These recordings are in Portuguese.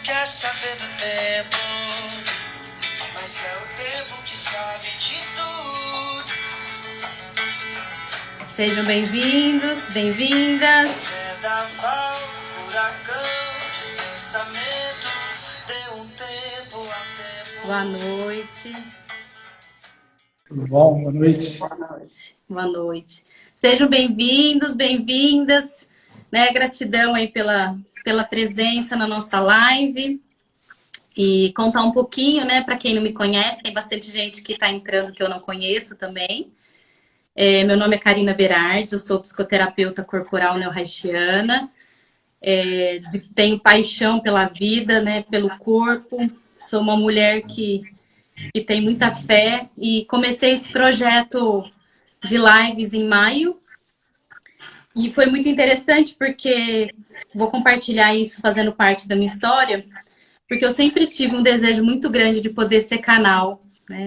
quer saber do tempo, mas é o tempo que sabe de tudo. Sejam bem-vindos, bem-vindas. Vendaval, furacão de pensamento, dê um tempo a tempo. Boa noite. Tudo bom? Boa noite. Boa noite. Boa noite. Sejam bem-vindos, bem-vindas. Gratidão aí pela presença na nossa live. E contar um pouquinho, para quem não me conhece, tem bastante gente que está entrando que eu não conheço também. Meu nome é Karina Berardi, eu sou psicoterapeuta corporal neo-haitiana. Tenho paixão pela vida, pelo corpo. Sou uma mulher que tem muita fé e comecei esse projeto de lives em maio. E foi muito interessante porque vou compartilhar isso fazendo parte da minha história, porque eu sempre tive um desejo muito grande de poder ser canal,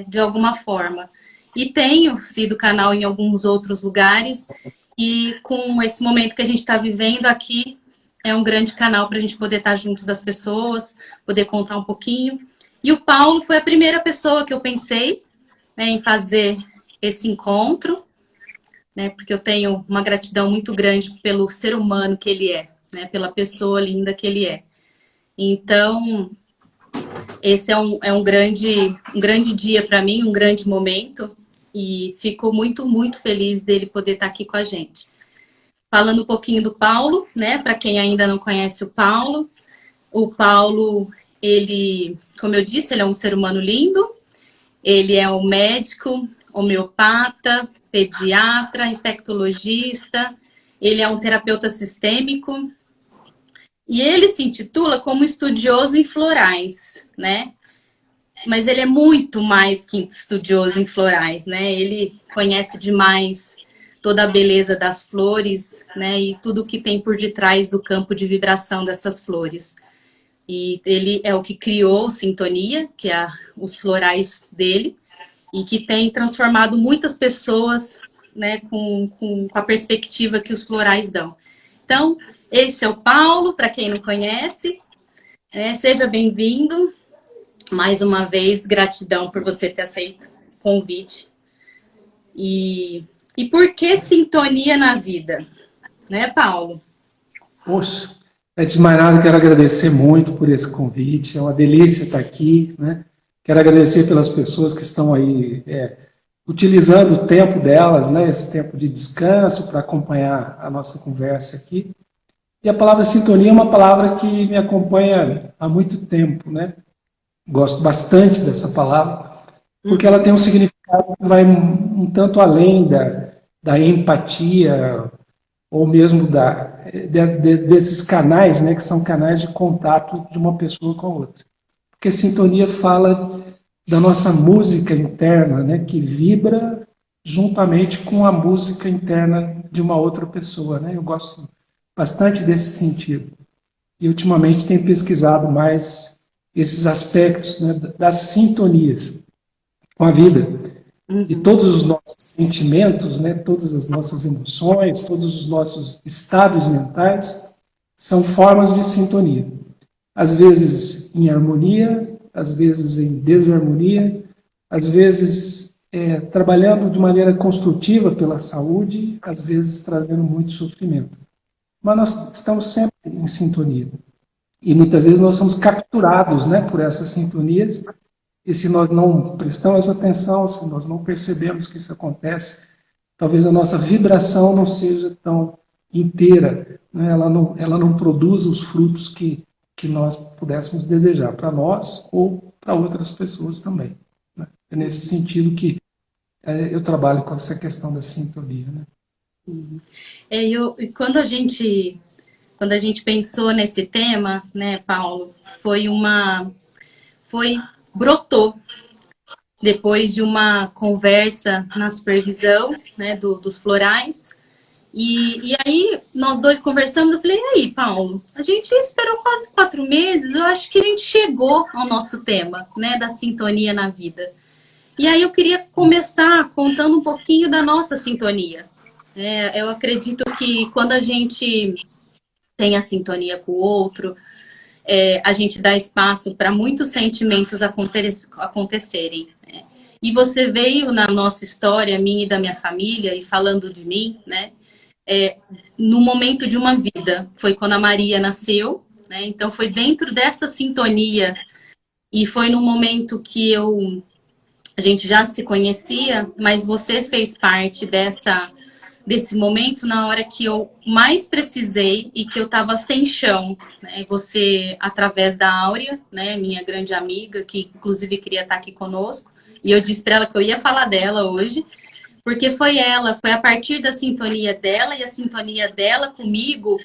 de alguma forma. E tenho sido canal em alguns outros lugares, e com esse momento que a gente está vivendo aqui, é um grande canal para a gente poder estar junto das pessoas, poder contar um pouquinho. E o Paulo foi a primeira pessoa que eu pensei em fazer esse encontro, porque eu tenho uma gratidão muito grande pelo ser humano que ele é, pela pessoa linda que ele é. Então, esse é um grande dia para mim, um grande momento, e fico muito, muito feliz dele poder estar aqui com a gente. Falando um pouquinho do Paulo, para quem ainda não conhece o Paulo, ele, como eu disse, ele é um ser humano lindo, ele é um médico, homeopata, pediatra, infectologista, ele é um terapeuta sistêmico, e ele se intitula como estudioso em florais, Mas ele é muito mais que estudioso em florais, Ele conhece demais toda a beleza das flores, E tudo que tem por detrás do campo de vibração dessas flores. E ele é o que criou Sintonia, que é os florais dele, e que tem transformado muitas pessoas, com a perspectiva que os florais dão. Então, esse é o Paulo, para quem não conhece. Seja bem-vindo. Mais uma vez, gratidão por você ter aceito o convite. E por que sintonia na vida? Paulo? Poxa, antes de mais nada, quero agradecer muito por esse convite. É uma delícia estar aqui, Quero agradecer pelas pessoas que estão aí utilizando o tempo delas, Esse tempo de descanso para acompanhar a nossa conversa aqui. E a palavra sintonia é uma palavra que me acompanha há muito tempo, Gosto bastante dessa palavra, porque ela tem um significado que vai um tanto além da empatia, ou mesmo desses canais, que são canais de contato de uma pessoa com a outra. Porque sintonia fala da nossa música interna, que vibra juntamente com a música interna de uma outra pessoa. Eu gosto bastante desse sentido. E ultimamente tenho pesquisado mais esses aspectos das sintonias com a vida. E todos os nossos sentimentos, todas as nossas emoções, todos os nossos estados mentais são formas de sintonia. Às vezes em harmonia, às vezes em desarmonia, às vezes trabalhando de maneira construtiva pela saúde, às vezes trazendo muito sofrimento. Mas nós estamos sempre em sintonia. E muitas vezes nós somos capturados por essas sintonias, e se nós não prestamos atenção, se nós não percebemos que isso acontece, talvez a nossa vibração não seja tão inteira, ela não produza os frutos que nós pudéssemos desejar para nós ou para outras pessoas também. É nesse sentido que eu trabalho com essa questão da sintonia. E quando a gente pensou nesse tema, Paulo, brotou depois de uma conversa na supervisão, dos florais. E aí, nós dois conversamos, eu falei, e aí, Paulo, a gente esperou quase 4 meses, eu acho que a gente chegou ao nosso tema, da sintonia na vida. E aí eu queria começar contando um pouquinho da nossa sintonia. Eu acredito que quando a gente tem a sintonia com o outro, a gente dá espaço para muitos sentimentos acontecerem. Né? E você veio na nossa história, minha e da minha família, e falando de mim, né? No momento de uma vida. Foi quando a Maria nasceu, né? Então foi dentro dessa sintonia, e foi no momento que a gente já se conhecia, mas você fez parte desse momento na hora que eu mais precisei e que eu estava sem chão, né? Você, através da Áurea, né, minha grande amiga, que inclusive queria estar aqui conosco, e eu disse para ela que eu ia falar dela hoje, porque foi a partir da sintonia dela, e a sintonia dela comigo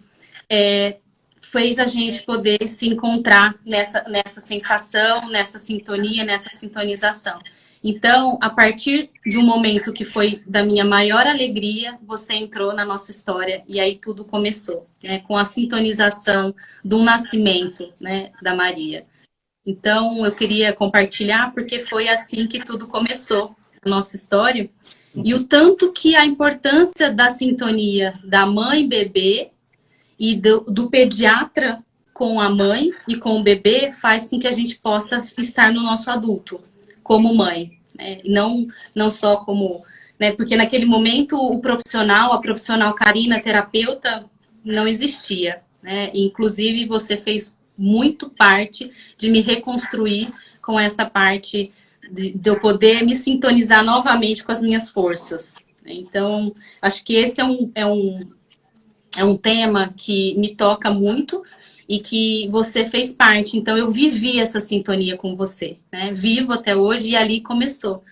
fez a gente poder se encontrar nessa sensação, nessa sintonia, nessa sintonização. Então, a partir de um momento que foi da minha maior alegria, você entrou na nossa história e aí tudo começou, né? Com a sintonização do nascimento, né, da Maria. Então, eu queria compartilhar porque foi assim que tudo começou, a nossa história. E o tanto que a importância da sintonia da mãe-bebê e do pediatra com a mãe e com o bebê faz com que a gente possa estar no nosso adulto, como mãe. Né? Não só como... Né? Porque naquele momento a profissional Karina, terapeuta, não existia. Né? Inclusive, você fez muito parte de me reconstruir com essa parte de eu poder me sintonizar novamente com as minhas forças. Então, acho que esse é um tema que me toca muito e que você fez parte. Então, eu vivi essa sintonia com você, né? Vivo até hoje e ali começou.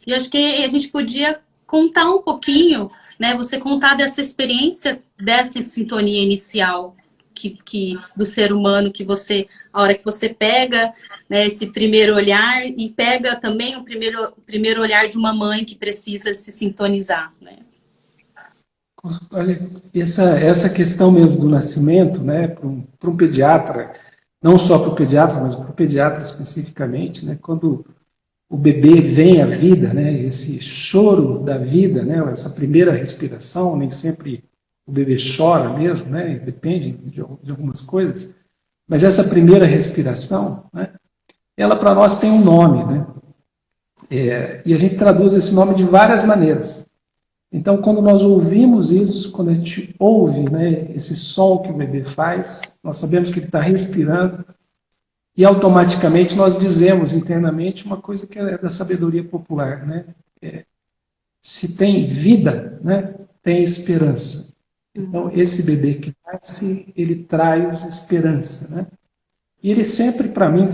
E eu acho que a gente podia contar um pouquinho, né? Você contar dessa experiência, dessa sintonia inicial do ser humano, a hora que você pega, né, esse primeiro olhar e pega também o primeiro olhar de uma mãe que precisa se sintonizar, né? Olha, essa questão mesmo do nascimento, né, para um pediatra, não só para o pediatra, mas para o pediatra especificamente, né, quando o bebê vem à vida, né, esse choro da vida, né, essa primeira respiração, nem sempre o bebê chora mesmo, né, depende de algumas coisas, mas essa primeira respiração, né, ela para nós tem um nome, né, e a gente traduz esse nome de várias maneiras. Então, quando nós ouvimos isso, quando a gente ouve, né, esse som que o bebê faz, nós sabemos que ele está respirando e automaticamente nós dizemos internamente uma coisa que é da sabedoria popular, né? Se tem vida, né, tem esperança. Então, esse bebê que nasce, ele traz esperança, né? E ele sempre, para mim,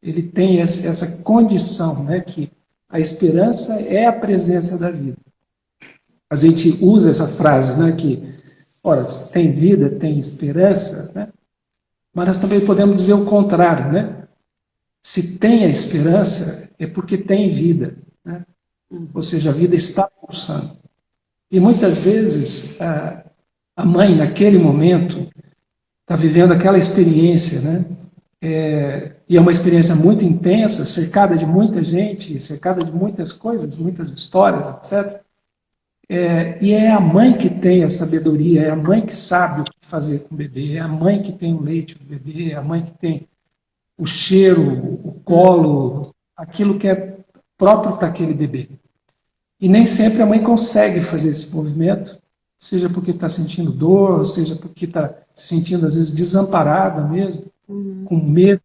ele tem essa condição, né, que a esperança é a presença da vida. A gente usa essa frase, né, que, ora, se tem vida, tem esperança, né? Mas nós também podemos dizer o contrário, né? Se tem a esperança, é porque tem vida, né? Ou seja, a vida está pulsando. E muitas vezes a mãe, naquele momento, está vivendo aquela experiência, né? E é uma experiência muito intensa, cercada de muita gente, cercada de muitas coisas, muitas histórias, etc. E é a mãe que tem a sabedoria, é a mãe que sabe o que fazer com o bebê, é a mãe que tem o leite do bebê, é a mãe que tem o cheiro, o colo, aquilo que é próprio para aquele bebê. E nem sempre a mãe consegue fazer esse movimento, seja porque está sentindo dor, seja porque está se sentindo, às vezes, desamparada mesmo, com medo.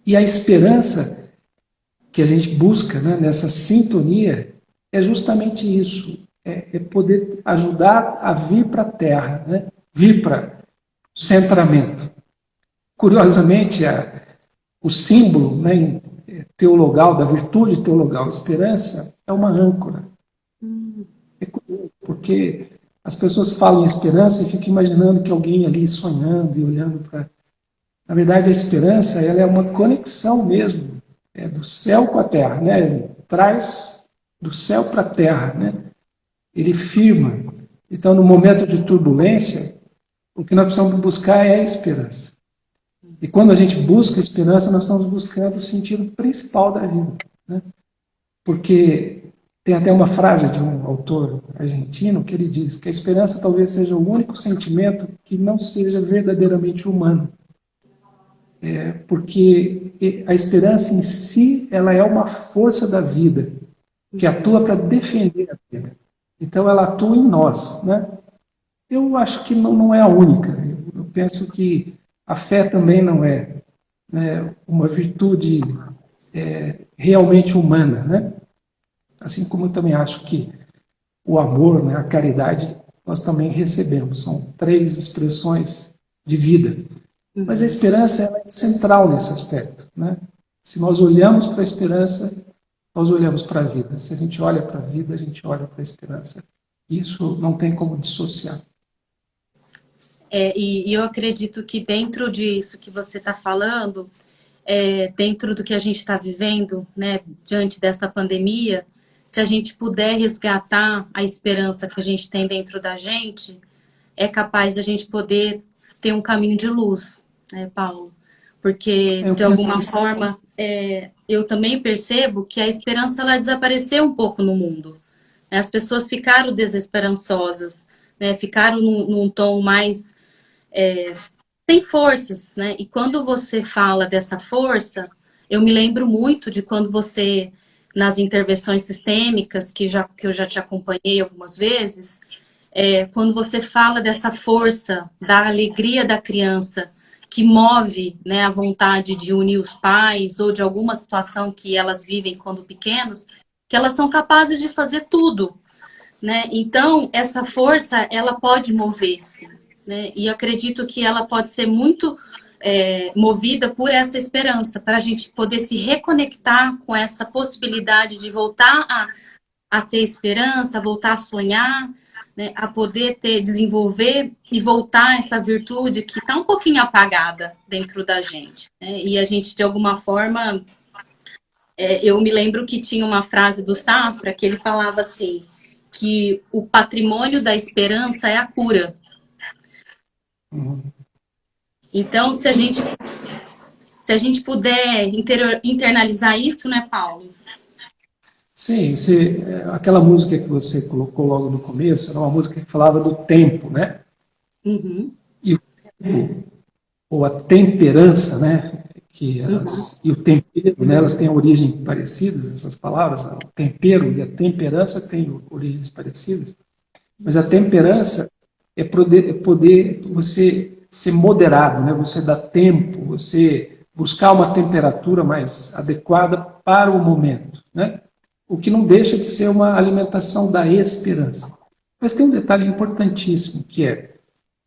E a esperança que a gente busca, né, nessa sintonia é justamente isso, é poder ajudar a vir para a Terra, né, vir para o centramento. Curiosamente, o símbolo, né, teologal, da virtude teologal, esperança, é uma âncora. É curioso, porque as pessoas falam em esperança e ficam imaginando que alguém ali sonhando e olhando para... Na verdade, a esperança, ela é uma conexão mesmo, do céu com a terra, né? Ele traz do céu para a terra, né? Ele firma. Então, no momento de turbulência, o que nós precisamos buscar é a esperança. E quando a gente busca esperança, nós estamos buscando o sentido principal da vida, né? Porque tem até uma frase de um autor argentino que ele diz que a esperança talvez seja o único sentimento que não seja verdadeiramente humano. porque a esperança em si, ela é uma força da vida, que atua para defender a vida. Então, ela atua em nós, né? Eu acho que não é a única. Eu penso que a fé também não é, né, uma virtude realmente humana, né? Assim como eu também acho que o amor, né, a caridade, nós também recebemos. São 3 expressões de vida. Mas a esperança ela é central nesse aspecto, né? Se nós olhamos para a esperança, nós olhamos para a vida. Se a gente olha para a vida, a gente olha para a esperança. Isso não tem como dissociar. E eu acredito que dentro disso que você está falando, dentro do que a gente está vivendo, né, diante dessa pandemia, se a gente puder resgatar a esperança que a gente tem dentro da gente, é capaz da gente poder ter um caminho de luz, né, Paulo? Porque, de alguma forma, eu também percebo que a esperança ela desapareceu um pouco no mundo. As pessoas ficaram desesperançosas, né, ficaram num tom mais sem forças, né? E quando você fala dessa força, eu me lembro muito de quando você, nas intervenções sistêmicas, que eu já te acompanhei algumas vezes, quando você fala dessa força, da alegria da criança, que move, né, a vontade de unir os pais, ou de alguma situação que elas vivem quando pequenos, que elas são capazes de fazer tudo, né? Então, essa força, ela pode mover-se, né? E acredito que ela pode ser muito movida por essa esperança, para a gente poder se reconectar com essa possibilidade de voltar a ter esperança, voltar a sonhar, né? A poder desenvolver e voltar essa virtude que está um pouquinho apagada dentro da gente, né? E a gente, de alguma forma, eu me lembro que tinha uma frase do Safra que ele falava assim, que o patrimônio da esperança é a cura. Então, se a gente puder internalizar isso, né, Paulo? Sim, aquela música que você colocou logo no começo, era uma música que falava do tempo, né? Uhum. E o tempo, ou a temperança, né? E o tempero, né, elas têm origens parecidas, essas palavras, o tempero e a temperança têm origens parecidas, mas a temperança é poder você ser moderado, né, você dar tempo, você buscar uma temperatura mais adequada para o momento, né, o que não deixa de ser uma alimentação da esperança. Mas tem um detalhe importantíssimo, que é,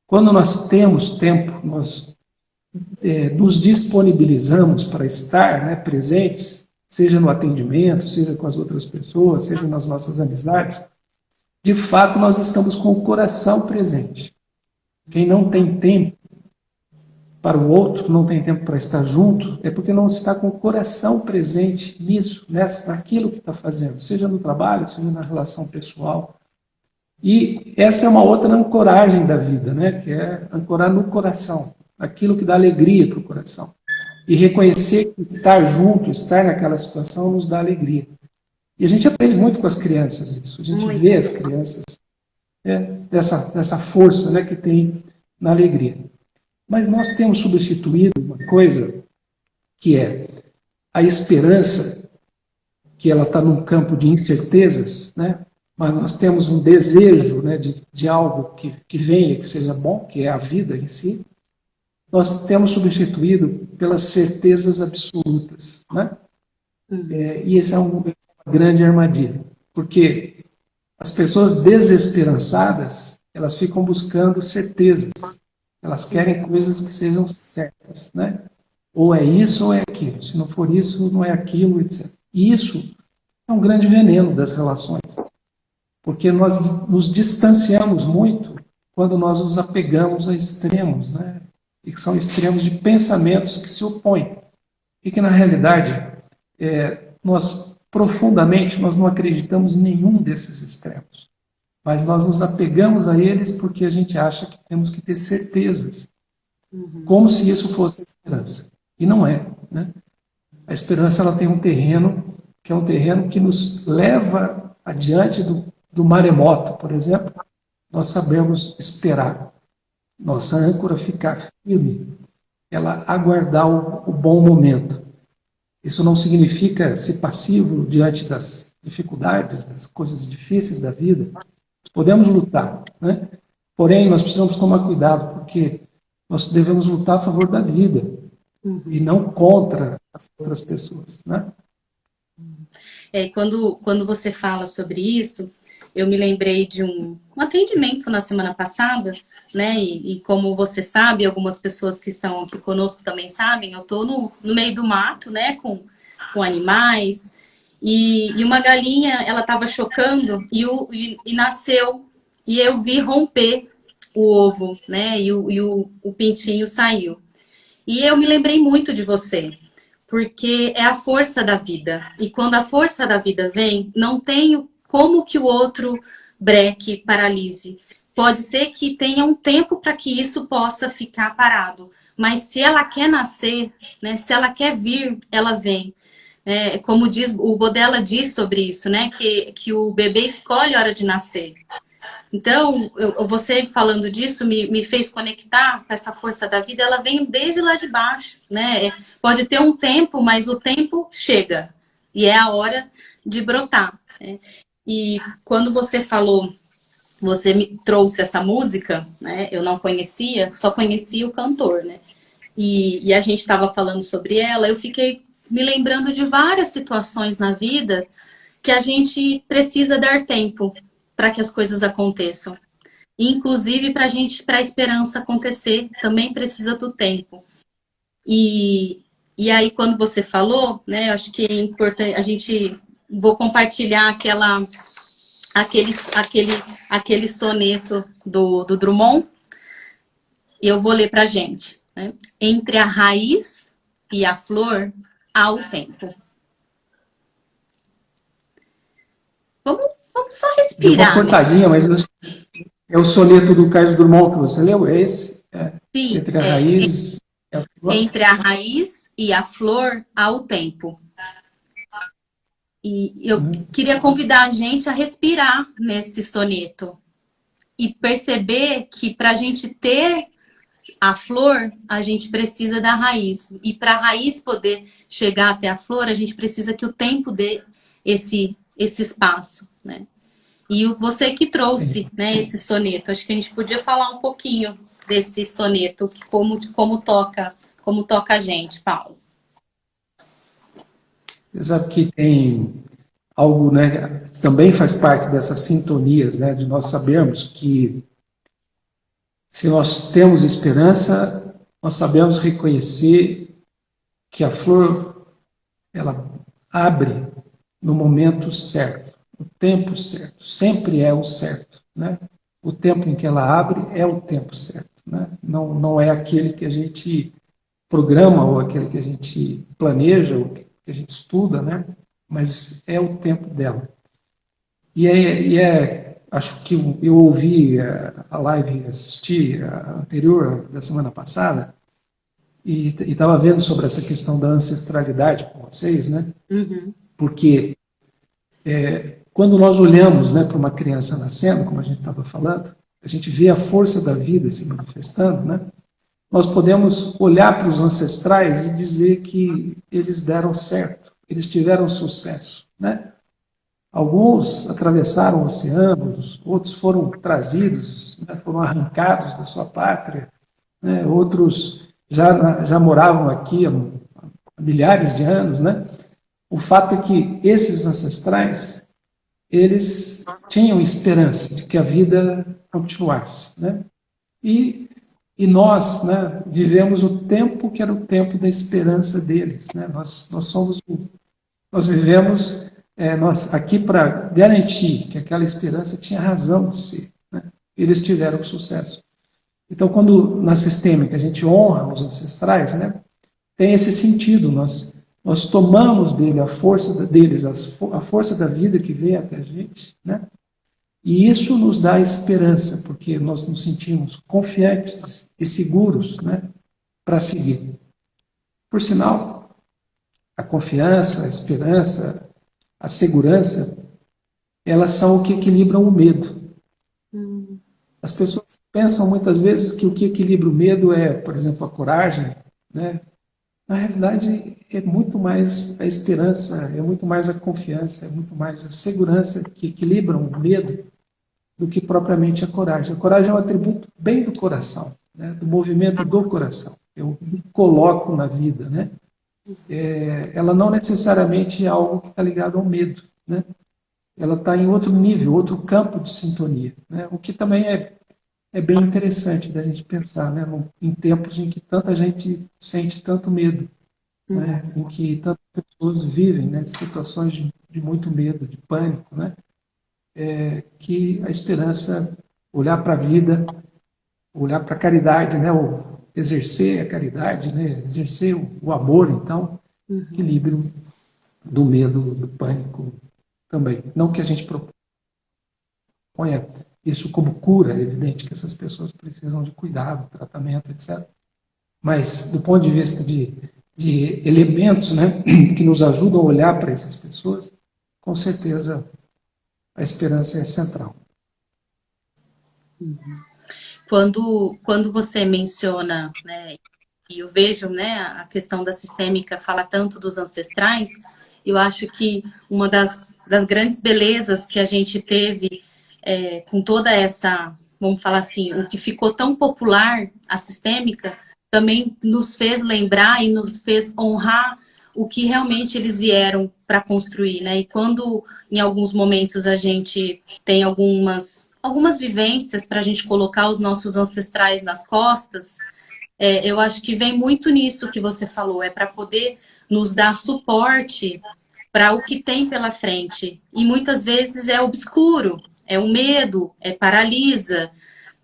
quando nós temos tempo, nós nos disponibilizamos para estar, né, presentes, seja no atendimento, seja com as outras pessoas, seja nas nossas amizades, de fato nós estamos com o coração presente. Quem não tem tempo para o outro, não tem tempo para estar junto, é porque não está com o coração presente nisso, naquilo que está fazendo, seja no trabalho, seja na relação pessoal. E essa é uma outra ancoragem da vida, né, que é ancorar no coração, aquilo que dá alegria para o coração. E reconhecer que estar junto, estar naquela situação, nos dá alegria. E a gente aprende muito com as crianças isso. A gente vê as crianças dessa força, né, que tem na alegria. Mas nós temos substituído uma coisa que é a esperança, que ela está num campo de incertezas, né? Mas nós temos um desejo, né, de algo que venha, que seja bom, que é a vida em si. Nós temos substituído pelas certezas absolutas, né? E esse é uma grande armadilha, porque as pessoas desesperançadas, elas ficam buscando certezas, elas querem coisas que sejam certas, né? Ou é isso ou é aquilo, se não for isso, não é aquilo, etc. E isso é um grande veneno das relações, porque nós nos distanciamos muito quando nós nos apegamos a extremos, né? E que são extremos de pensamentos que se opõem. E que, na realidade, nós, profundamente, nós não acreditamos em nenhum desses extremos. Mas nós nos apegamos a eles porque a gente acha que temos que ter certezas. Como se isso fosse a esperança. E não é, né? A esperança ela tem um terreno, que é um terreno que nos leva adiante do maremoto, por exemplo. Nós sabemos esperar. Nossa âncora ficar firme. ela aguardar o bom momento. Isso não significa ser passivo diante das dificuldades, das coisas difíceis da vida. Podemos lutar, né? Porém, nós precisamos tomar cuidado, porque nós devemos lutar a favor da vida e não contra as outras pessoas, né? Quando você fala sobre isso, eu me lembrei de um atendimento na semana passada, né? E como você sabe, algumas pessoas que estão aqui conosco também sabem, eu estou no meio do mato, né? Com animais. E uma galinha, ela estava chocando e nasceu. E eu vi romper o ovo, né? E o pintinho saiu. E eu me lembrei muito de você, porque é a força da vida. E quando a força da vida vem, não tem como que o outro breque, paralise. Pode ser que tenha um tempo para que isso possa ficar parado. Mas se ela quer nascer, né, se ela quer vir, ela vem. Como diz, o Bodella diz sobre isso, né? Que o bebê escolhe a hora de nascer. Então, você falando disso me fez conectar com essa força da vida. Ela vem desde lá de baixo, né? Pode ter um tempo, mas o tempo chega. E é a hora de brotar, né? E quando você falou, você me trouxe essa música, né? Eu não conhecia, só conhecia o cantor, né? E a gente estava falando sobre ela, eu fiquei me lembrando de várias situações na vida que a gente precisa dar tempo para que as coisas aconteçam. Inclusive, para a esperança acontecer, também precisa do tempo. E aí, quando você falou, né, eu acho que é importante, vou compartilhar aquele soneto do Drummond, e eu vou ler para a gente. Né? Entre a raiz e a flor, há o tempo. Vamos só Deu uma respirar. cortadinha, mas é o soneto do Carlos Drummond que você leu? É esse? Sim, Entre a raiz e a flor? Entre a raiz e a flor, há o tempo. E eu queria convidar a gente a respirar nesse soneto e perceber que para a gente ter a flor, a gente precisa da raiz. E para a raiz poder chegar até a flor, a gente precisa que o tempo dê esse espaço, né? E você que trouxe, né, esse soneto, acho que a gente podia falar um pouquinho desse soneto, como toca a gente, Paulo. Exato, que tem algo, né, também faz parte dessas sintonias, né, de nós sabermos que se nós temos esperança, nós sabemos reconhecer que a flor, ela abre no momento certo, no tempo certo, sempre é o certo, né? O tempo em que ela abre é o tempo certo, né? Não é aquele que a gente programa ou aquele que a gente planeja ou que a gente estuda, né? Mas é o tempo dela. Acho que eu ouvi a live, assisti a anterior da semana passada e estava vendo sobre essa questão da ancestralidade com vocês, né? Uhum. Porque quando nós olhamos, né, para uma criança nascendo, como a gente estava falando, a gente vê a força da vida se manifestando, né? Nós podemos olhar para os ancestrais e dizer que eles deram certo, eles tiveram sucesso, né? Alguns atravessaram oceanos, outros foram trazidos, né, foram arrancados da sua pátria, né? Outros já moravam aqui há milhares de anos, né? O fato é que esses ancestrais, eles tinham esperança de que a vida continuasse, né? E nós, né, vivemos o tempo que era o tempo da esperança deles, né? Nós vivemos nós aqui para garantir que aquela esperança tinha razão de ser, né? Eles tiveram sucesso. Então, quando na sistêmica a gente honra os ancestrais, né, tem esse sentido. Nós tomamos dele a força deles, a força da vida que veio até a gente, né? E isso nos dá esperança, porque nós nos sentimos confiantes e seguros, né, para seguir. Por sinal, a confiança, a esperança, a segurança, elas são o que equilibram o medo. As pessoas pensam muitas vezes que o que equilibra o medo é, por exemplo, a coragem, né? Na realidade, é muito mais a esperança, é muito mais a confiança, é muito mais a segurança que equilibram o medo do que propriamente a coragem. A coragem é um atributo bem do coração, né? Do movimento do coração. Eu me coloco na vida, né? Ela não necessariamente é algo que está ligado ao medo, né? Ela está em outro nível, outro campo de sintonia, né? O que também é bem interessante da gente pensar, né? Em tempos em que tanta gente sente tanto medo, né? Em que tantas pessoas vivem, né, situações de muito medo, de pânico, né? Que a esperança, olhar para a vida, olhar para a caridade, né? Ou exercer a caridade, né? Exercer o amor, então, equilíbrio do medo, do pânico também. Não que a gente proponha isso como cura, é evidente que essas pessoas precisam de cuidado, tratamento, etc. Mas, do ponto de vista de elementos, né, que nos ajudam a olhar para essas pessoas, com certeza a esperança é central. Quando você menciona, né, e eu vejo, né, a questão da sistêmica fala tanto dos ancestrais, eu acho que uma das grandes belezas que a gente teve com toda essa, vamos falar assim, o que ficou tão popular, a sistêmica, também nos fez lembrar e nos fez honrar o que realmente eles vieram para construir, né? E quando em alguns momentos a gente tem algumas vivências para a gente colocar os nossos ancestrais nas costas, eu acho que vem muito nisso que você falou, é para poder nos dar suporte para o que tem pela frente. E muitas vezes é obscuro, é o medo, paralisa,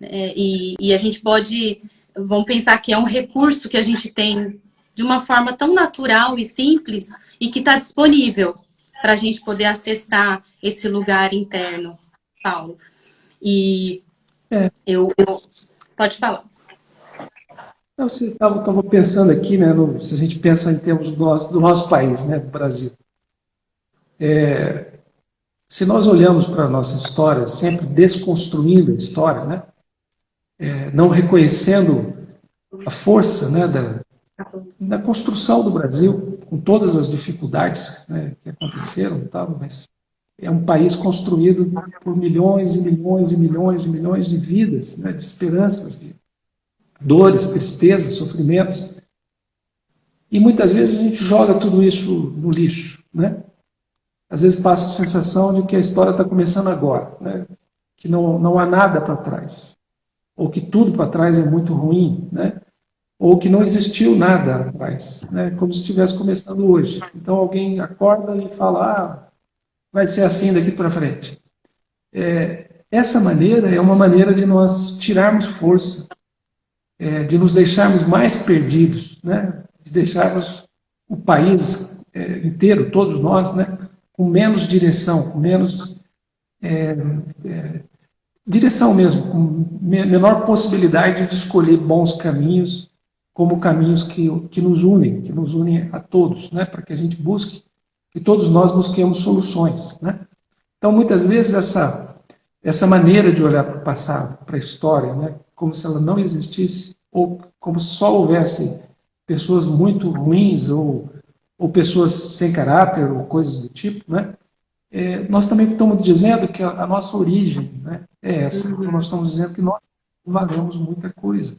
e a gente pode, vamos pensar que é um recurso que a gente tem de uma forma tão natural e simples e que está disponível para a gente poder acessar esse lugar interno, Paulo. E pode falar. Você estava pensando aqui, né, se a gente pensa em termos do nosso país, né, do Brasil. Se nós olhamos para a nossa história, sempre desconstruindo a história, né, não reconhecendo a força, né, da construção do Brasil, com todas as dificuldades, né, que aconteceram, tal, mas é um país construído por milhões e milhões e milhões e milhões de vidas, né, de esperanças, de dores, tristezas, sofrimentos. E muitas vezes a gente joga tudo isso no lixo, né? Às vezes passa a sensação de que a história está começando agora, né? Que não há nada para trás, ou que tudo para trás é muito ruim, né? Ou que não existiu nada atrás, né? Como se estivesse começando hoje. Então alguém acorda e fala, vai ser assim daqui para frente. Essa maneira é uma maneira de nós tirarmos força, de nos deixarmos mais perdidos, né? De deixarmos o país inteiro, todos nós, né? Com menos direção, com menos direção mesmo, com menor possibilidade de escolher bons caminhos como caminhos que nos unem a todos, né? Para que a gente busque, que todos nós busquemos soluções, né? Então, muitas vezes, essa maneira de olhar para o passado, para a história, né? Como se ela não existisse, ou como se só houvesse pessoas muito ruins, ou pessoas sem caráter, ou coisas do tipo, né? Nós também estamos dizendo que a nossa origem, né, é essa. Então, nós estamos dizendo que nós valemos muita coisa.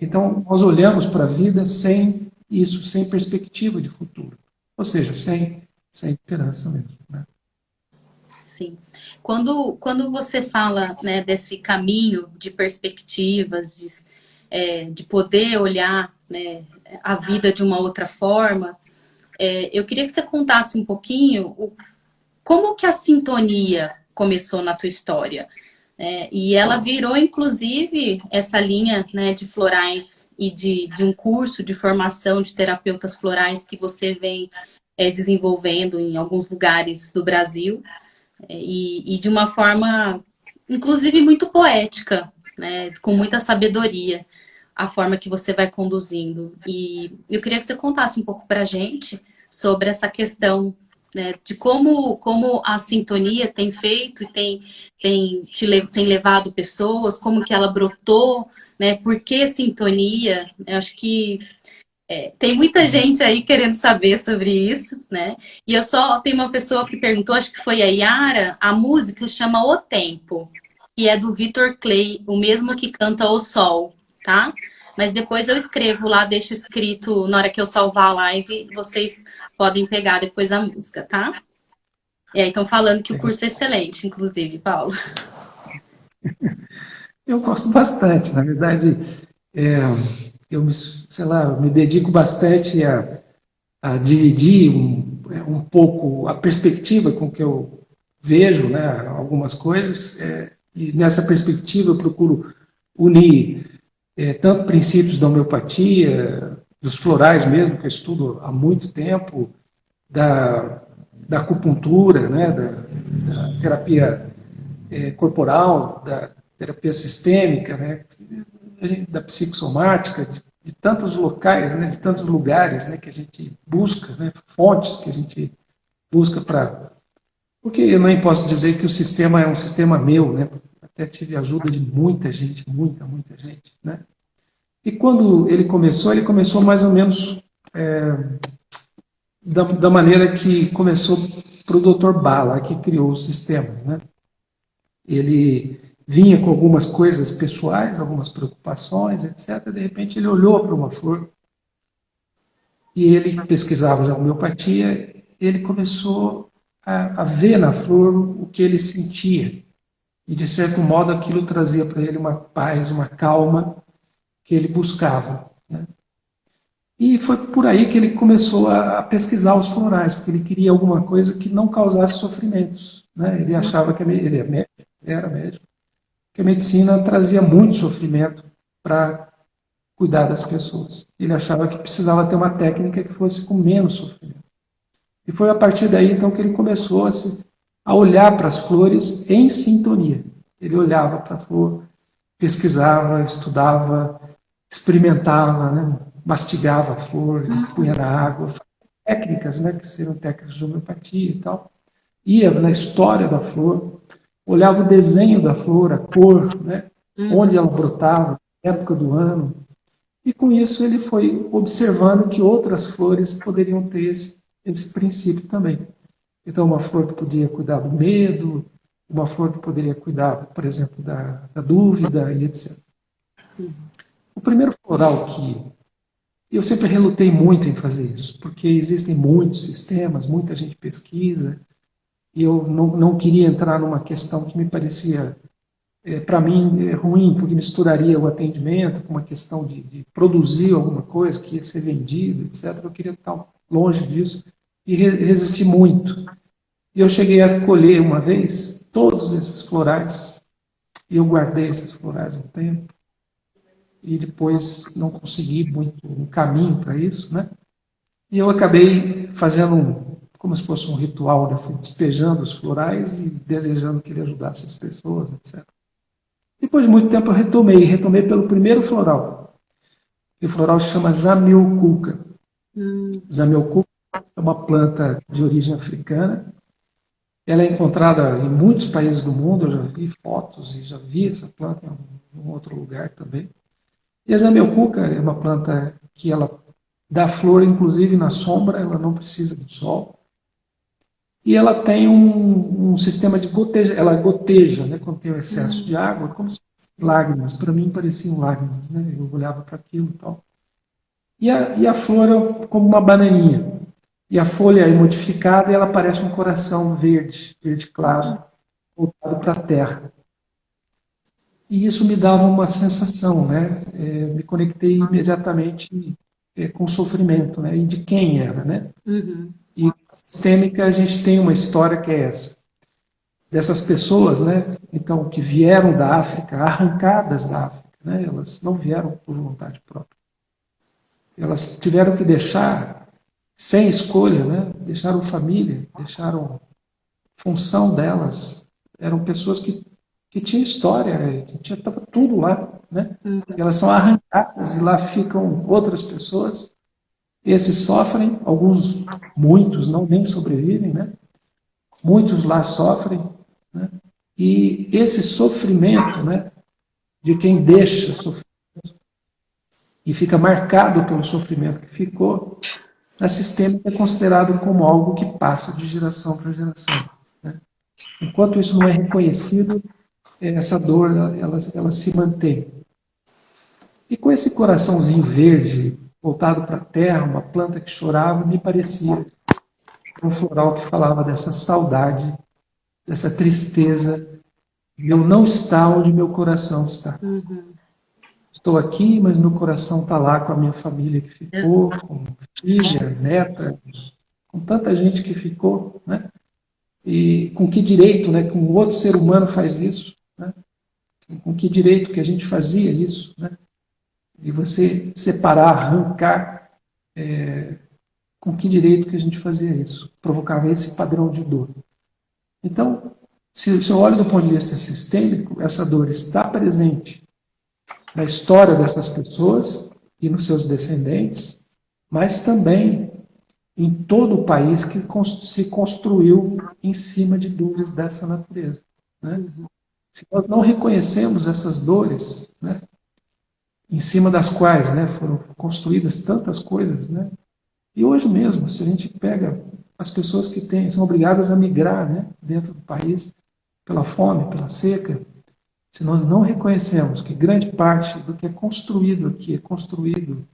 Então, nós olhamos para a vida sem isso, sem perspectiva de futuro. Ou seja, sem esperança mesmo, né? Sim. Quando você fala, né, desse caminho de perspectivas, de poder olhar, né, a vida de uma outra forma, eu queria que você contasse um pouquinho como que a sintonia começou na tua história. E ela virou, inclusive, essa linha, né, de florais e de um curso de formação de terapeutas florais que você vem desenvolvendo em alguns lugares do Brasil. E de uma forma, inclusive, muito poética, né? Com muita sabedoria, a forma que você vai conduzindo. E eu queria que você contasse um pouco para a gente sobre essa questão, né, de como a sintonia tem feito e tem levado pessoas, como que ela brotou, né? Por que sintonia? Eu acho que tem muita gente aí querendo saber sobre isso, né? E eu só tenho uma pessoa que perguntou, acho que foi a Yara, a música chama O Tempo, que é do Vitor Clay, o mesmo que canta O Sol, tá? Mas depois eu escrevo lá, deixo escrito, na hora que eu salvar a live, vocês podem pegar depois a música, tá? E aí estão falando que o curso é excelente, inclusive, Paulo. Eu gosto bastante, na verdade, eu me dedico bastante a dividir um pouco a perspectiva com que eu vejo, né, algumas coisas, e nessa perspectiva eu procuro unir tanto princípios da homeopatia, dos florais mesmo, que eu estudo há muito tempo, da acupuntura, né, da terapia corporal, da terapia sistêmica, né, da psicossomática, de tantos locais, né, de tantos lugares, né, que a gente busca, né, fontes que a gente busca para... Porque eu nem posso dizer que o sistema é um sistema meu, né, até tive a ajuda de muita gente, muita gente, né. E quando ele começou mais ou menos da maneira que começou para o Dr. Bala, que criou o sistema, né. Ele vinha com algumas coisas pessoais, algumas preocupações, etc. De repente ele olhou para uma flor e ele pesquisava já homeopatia, ele começou a ver na flor o que ele sentia. E, de certo modo, aquilo trazia para ele uma paz, uma calma que ele buscava, né? E foi por aí que ele começou a pesquisar os florais, porque ele queria alguma coisa que não causasse sofrimentos, né? Ele achava que ele era médico, que a medicina trazia muito sofrimento para cuidar das pessoas. Ele achava que precisava ter uma técnica que fosse com menos sofrimento. E foi a partir daí, então, que ele começou a olhar para as flores em sintonia. Ele olhava para a flor, pesquisava, estudava, experimentava, né? Mastigava a flor, punha na água, técnicas, né? Que seriam técnicas de homeopatia e tal. Ia na história da flor, olhava o desenho da flor, a cor, né? Onde ela brotava, época do ano. E com isso ele foi observando que outras flores poderiam ter esse princípio também. Então, uma flor que podia cuidar do medo, uma flor que poderia cuidar, por exemplo, da dúvida e etc. O primeiro floral que eu sempre relutei muito em fazer isso, porque existem muitos sistemas, muita gente pesquisa, e eu não queria entrar numa questão que me parecia, para mim, ruim, porque misturaria o atendimento com uma questão de produzir alguma coisa que ia ser vendido, etc. Eu queria estar longe disso e resisti muito. E eu cheguei a colher uma vez todos esses florais, e eu guardei esses florais um tempo, e depois não consegui muito um caminho para isso, né? E eu acabei fazendo como se fosse um ritual, né? Fui despejando os florais e desejando que ele ajudasse as pessoas, etc. Depois de muito tempo eu retomei pelo primeiro floral. E o floral se chama Zamioculca. Zamioculca é uma planta de origem africana. Ela é encontrada em muitos países do mundo, eu já vi fotos e já vi essa planta em um outro lugar também. E a Zamioculca é uma planta que ela dá flor, inclusive na sombra, ela não precisa do sol. E ela tem um sistema de goteja, ela goteja, né, quando tem o excesso de água, como se fossem lágrimas. Para mim pareciam lágrimas, né? Eu olhava para aquilo e tal. E a flor é como uma bananinha. E a folha é modificada e ela parece um coração verde, verde claro, voltado para a terra. E isso me dava uma sensação, né? Me conectei imediatamente com o sofrimento, né? E de quem era, né? E na sistêmica a gente tem uma história que é essa. Dessas pessoas, né? Então, que vieram da África, arrancadas da África, né? Elas não vieram por vontade própria. Elas tiveram que deixar, sem escolha, né? Deixaram família, deixaram função delas. Eram pessoas que tinham história, que estava tudo lá, né? E elas são arrancadas e lá ficam outras pessoas. Esses sofrem, alguns, muitos não nem sobrevivem, né? Muitos lá sofrem, né? E esse sofrimento, né, de quem deixa sofrer, e fica marcado pelo sofrimento que ficou, a sistêmica é considerado como algo que passa de geração para geração, né? Enquanto isso não é reconhecido, essa dor ela se mantém. E com esse coraçãozinho verde, voltado para a terra, uma planta que chorava, me parecia um floral que falava dessa saudade, dessa tristeza, de eu não estar onde meu coração está. Estou aqui, mas meu coração está lá com a minha família que ficou, com filha, neta, com tanta gente que ficou, né? E com que direito, né? Com outro ser humano faz isso, né? Com que direito que a gente fazia isso, né? E você separar, arrancar, com que direito que a gente fazia isso? Provocava esse padrão de dor. Então, se eu olho do ponto de vista sistêmico, essa dor está presente na história dessas pessoas e nos seus descendentes, mas também em todo o país que se construiu em cima de dores dessa natureza, né? Se nós não reconhecemos essas dores, né, em cima das quais, né, foram construídas tantas coisas, né? E hoje mesmo, se a gente pega as pessoas que são obrigadas a migrar, né, dentro do país, pela fome, pela seca, se nós não reconhecemos que grande parte do que é construído aqui é construído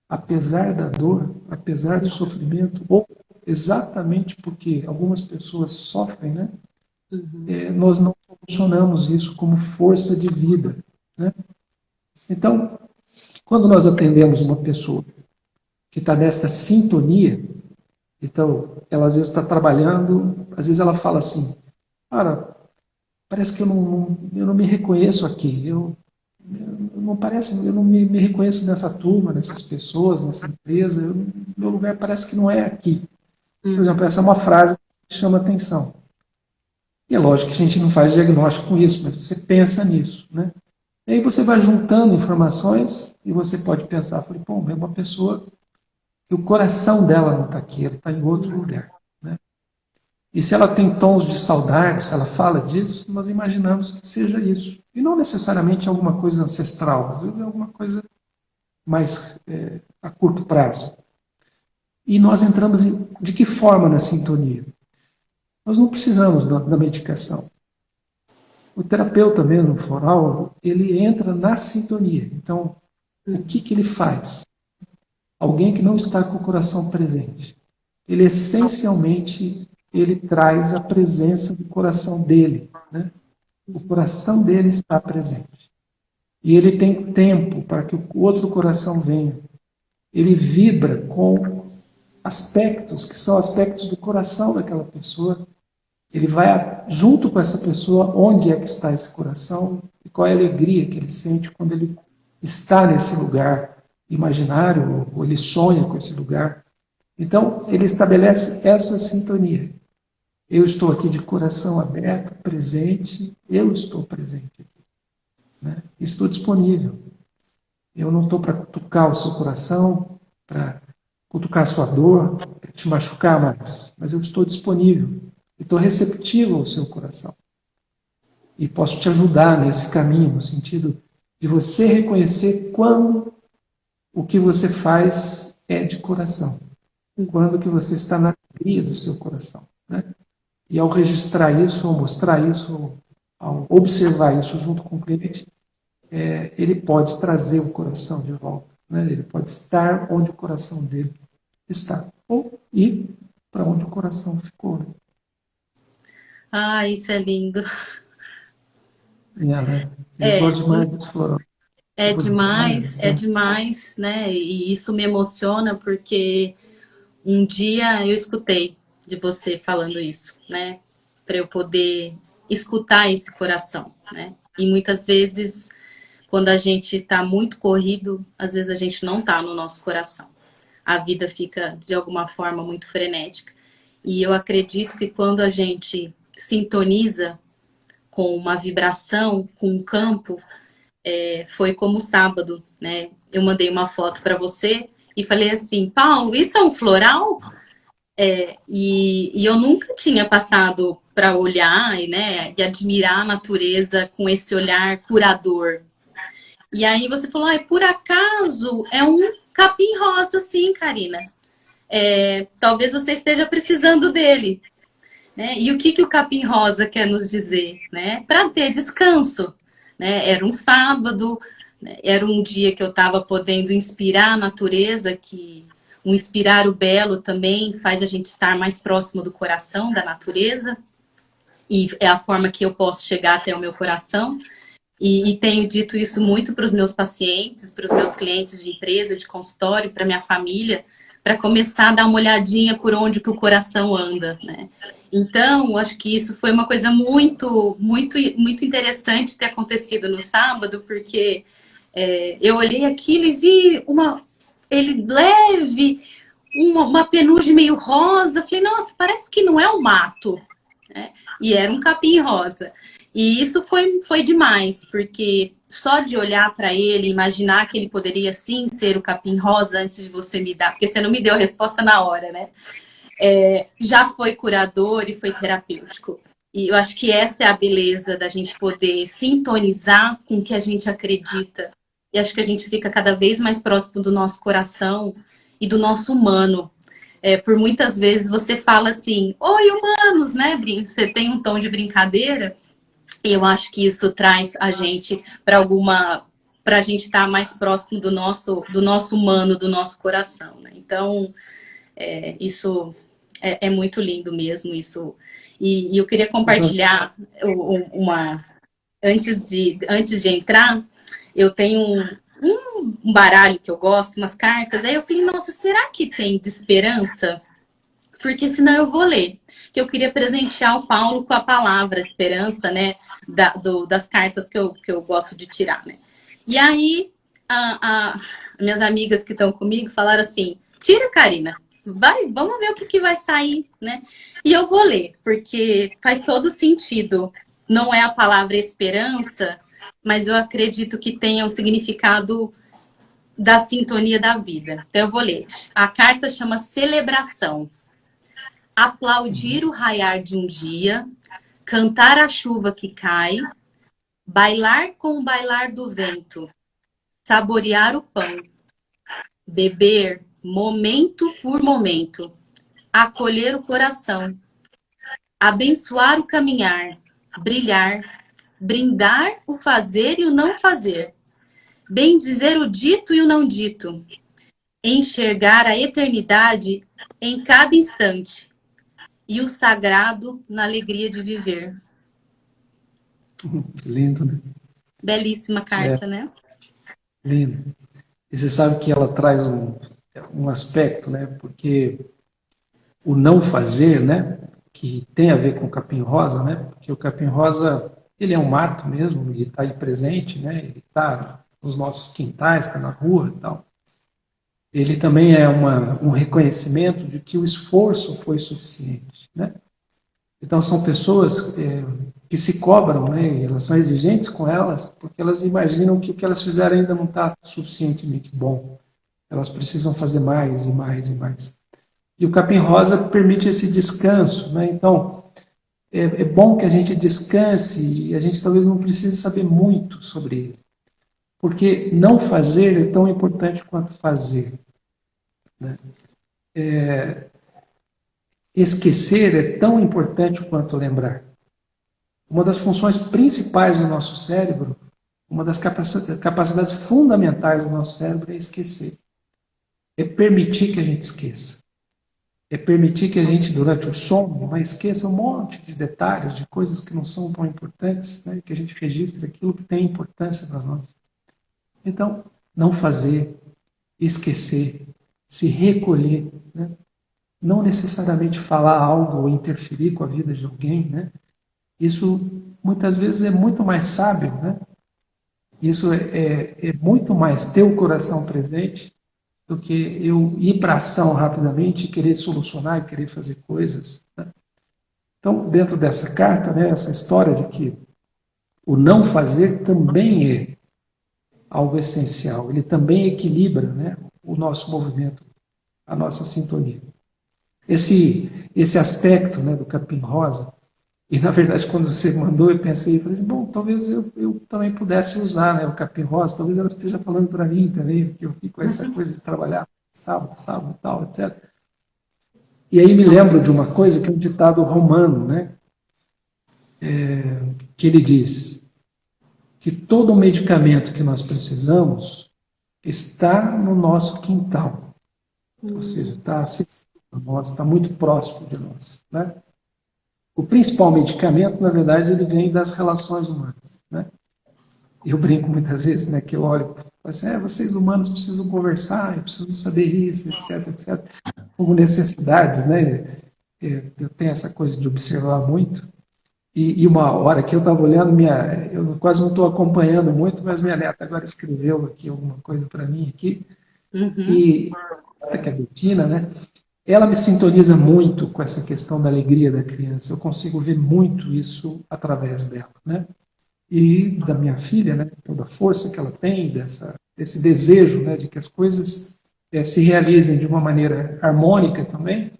apesar da dor, apesar do sofrimento, ou exatamente porque algumas pessoas sofrem, né, nós não funcionamos isso como força de vida, né? Então, quando nós atendemos uma pessoa que está nesta sintonia, então, ela às vezes está trabalhando, às vezes ela fala assim, cara, parece que eu não me reconheço aqui, eu não me reconheço nessa turma, nessas pessoas, nessa empresa, meu lugar parece que não é aqui. Por exemplo, essa é uma frase que chama atenção. E é lógico que a gente não faz diagnóstico com isso, mas você pensa nisso, né? E aí você vai juntando informações e você pode pensar, falei, pô, é uma pessoa que o coração dela não está aqui, ela está em outro lugar, né? E se ela tem tons de saudade, se ela fala disso, nós imaginamos que seja isso. E não necessariamente alguma coisa ancestral, às vezes é alguma coisa mais a curto prazo. E nós entramos de que forma na sintonia? Nós não precisamos da medicação. O terapeuta mesmo, floral, ele entra na sintonia. Então, o que ele faz? Alguém que não está com o coração presente. Ele essencialmente, ele traz a presença do coração dele, né? O coração dele está presente. E ele tem tempo para que o outro coração venha. Ele vibra com aspectos que são aspectos do coração daquela pessoa. Ele vai junto com essa pessoa onde é que está esse coração e qual é a alegria que ele sente quando ele está nesse lugar imaginário ou ele sonha com esse lugar. Então, ele estabelece essa sintonia. Eu estou aqui de coração aberto, presente, eu estou presente aqui, né? Estou disponível. Eu não estou para cutucar o seu coração, para cutucar a sua dor, para te machucar mais, mas eu estou disponível. Estou receptivo ao seu coração. E posso te ajudar nesse caminho, no sentido de você reconhecer quando o que você faz é de coração. Quando que você está na alegria do seu coração, né? E ao registrar isso, ao mostrar isso, ao observar isso junto com o cliente, ele pode trazer o coração de volta, né? Ele pode estar onde o coração dele está. Ou ir para onde o coração ficou, né? Ah, isso é lindo. Eu gosto demais desse floral. É demais, né? E isso me emociona porque um dia eu escutei de você falando isso, né? Para eu poder escutar esse coração, né? E muitas vezes, quando a gente está muito corrido, às vezes a gente não está no nosso coração. A vida fica, de alguma forma, muito frenética. E eu acredito que quando a gente sintoniza com uma vibração, com um campo, foi como sábado, né? Eu mandei uma foto para você e falei assim, Paulo, isso é um floral? E eu nunca tinha passado para olhar, né, e admirar a natureza com esse olhar curador. E aí você falou, ai, por acaso é um capim rosa, sim, Karina. Talvez você esteja precisando dele. Né? E o que o capim rosa quer nos dizer? Né? Para ter descanso. Né? Era um sábado, né? Era um dia que eu estava podendo inspirar a natureza, que o inspirar o belo também faz a gente estar mais próximo do coração, da natureza. E é a forma que eu posso chegar até o meu coração. E tenho dito isso muito para os meus pacientes, para os meus clientes de empresa, de consultório, para minha família, para começar a dar uma olhadinha por onde que o coração anda, né? Então, acho que isso foi uma coisa muito, muito, muito interessante ter acontecido no sábado, porque eu olhei aquilo e vi ele leve, uma penugem meio rosa. Falei, nossa, parece que não é um mato, né? E era um capim rosa. E isso foi demais, porque só de olhar para ele, imaginar que ele poderia sim ser o capim rosa antes de você me dar, porque você não me deu a resposta na hora, né? Já foi curador e foi terapêutico. E eu acho que essa é a beleza da gente poder sintonizar com o que a gente acredita. E acho que a gente fica cada vez mais próximo do nosso coração e do nosso humano. Por muitas vezes você fala assim, oi, humanos, né, Brin? Você tem um tom de brincadeira. E eu acho que isso traz a gente para a gente estar mais próximo do nosso humano, do nosso coração, né? Então, isso é muito lindo mesmo, isso. E eu queria compartilhar antes de entrar, eu tenho um baralho que eu gosto, umas cartas, aí eu falei, nossa, será que tem de esperança? Porque senão eu vou ler. Que eu queria presentear o Paulo com a palavra esperança, né? Das cartas que eu gosto de tirar, né? E aí, minhas amigas que estão comigo falaram assim, tira, Karina, vamos ver o que vai sair, né? E eu vou ler, porque faz todo sentido. Não é a palavra esperança, mas eu acredito que tenha um significado da sintonia da vida. Então eu vou ler. A carta chama Celebração. Aplaudir o raiar de um dia, cantar a chuva que cai, bailar com o bailar do vento, saborear o pão, beber momento por momento, acolher o coração, abençoar o caminhar, brilhar, brindar o fazer e o não fazer, bendizer o dito e o não dito, enxergar a eternidade em cada instante, e o sagrado na alegria de viver. Lindo, né? Belíssima carta, né? Lindo. E você sabe que ela traz um aspecto, né? Porque o não fazer, né? Que tem a ver com o capim rosa, né? Porque o capim rosa, ele é um mato mesmo, ele está aí presente, né? Ele está nos nossos quintais, está na rua e tal. Ele também é um reconhecimento de que o esforço foi suficiente, né? Então são pessoas que se cobram, né? Elas são exigentes com elas porque elas imaginam que o que elas fizeram ainda não está suficientemente bom. Elas precisam fazer mais e mais e mais. E o capim rosa permite esse descanso, né? Então é bom que a gente descanse e a gente talvez não precise saber muito sobre ele, porque não fazer é tão importante quanto fazer, né? Esquecer é tão importante quanto lembrar. Uma das funções principais do nosso cérebro, uma das capacidades fundamentais do nosso cérebro é esquecer. É permitir que a gente esqueça. É permitir que a gente, durante o sono, esqueça um monte de detalhes, de coisas que não são tão importantes, né? Que a gente registre aquilo que tem importância para nós. Então, não fazer, esquecer, se recolher, né? Não necessariamente falar algo ou interferir com a vida de alguém, né? Isso muitas vezes é muito mais sábio, né? Isso é muito mais ter o coração presente do que eu ir para a ação rapidamente e querer solucionar e querer fazer coisas, né? Então, dentro dessa carta, né, essa história de que o não fazer também é algo essencial, ele também equilibra, né, o nosso movimento, a nossa sintonia. Esse aspecto, né, do capim rosa, E, na verdade, quando você mandou, eu pensei, falei assim, bom, talvez eu também pudesse usar, né, o capim rosa, talvez ela esteja falando para mim também, porque eu fico com essa coisa de trabalhar sábado e tal, etc. E aí me lembro de uma coisa que é um ditado romano, né, que ele diz que todo medicamento que nós precisamos está no nosso quintal, ou seja, está acessível a nós, está muito próximo de nós, né? O principal medicamento, na verdade, ele vem das relações humanas, né? Eu brinco muitas vezes, né, que eu olho e falo assim, vocês humanos precisam conversar, precisam saber isso, etc, etc, como necessidades, né? Eu tenho essa coisa de observar muito. E uma hora que eu estava olhando, eu quase não estou acompanhando muito, mas minha neta agora escreveu aqui alguma coisa para mim aqui, e que é a Betina, né? Ela me sintoniza muito com essa questão da alegria da criança. Eu consigo ver muito isso através dela, né? E da minha filha, né? Toda a força que ela tem, desse desejo, né? De que as coisas se realizem de uma maneira harmônica também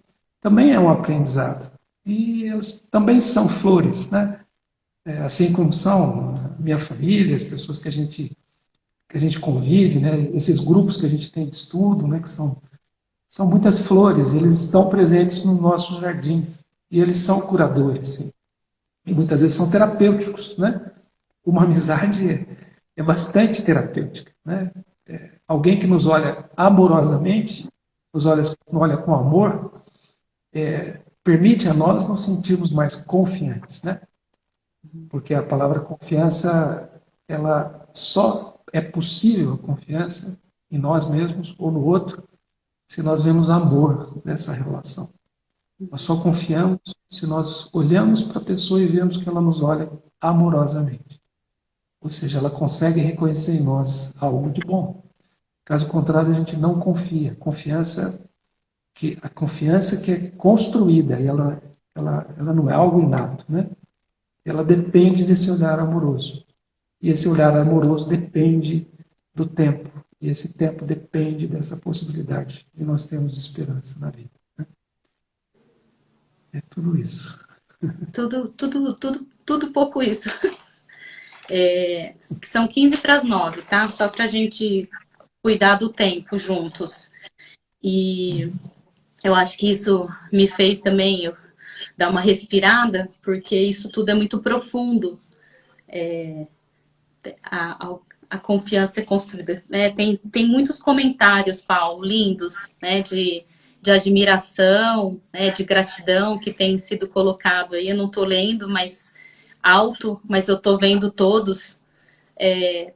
é um aprendizado. E elas também são flores, né? Assim como são a minha família, as pessoas que a gente convive, né? Esses grupos que a gente tem de estudo, né? Que são muitas flores, eles estão presentes nos nossos jardins e eles são curadores, sim. E muitas vezes são terapêuticos, né? Uma amizade é bastante terapêutica, né? Alguém que nos olha amorosamente, olha com amor, permite a nós nos sentirmos mais confiantes, né? Porque a palavra confiança, ela só é possível a confiança em nós mesmos ou no outro se nós vemos amor nessa relação. Nós só confiamos se nós olhamos para a pessoa e vemos que ela nos olha amorosamente. Ou seja, ela consegue reconhecer em nós algo de bom. Caso contrário, a gente não confia. A confiança que é construída, e ela não é algo inato, né? Ela depende desse olhar amoroso. E esse olhar amoroso depende do tempo. E esse tempo depende dessa possibilidade de nós termos esperança na vida, né? É tudo isso. Tudo pouco isso. São 15 para as 9, tá? Só para a gente cuidar do tempo juntos. E eu acho que isso me fez também dar uma respirada, porque isso tudo é muito profundo. A confiança é construída, né? Tem muitos comentários, Paulo, lindos, né? De admiração, né? De gratidão que tem sido colocado aí. Eu não estou lendo, mas eu estou vendo todos.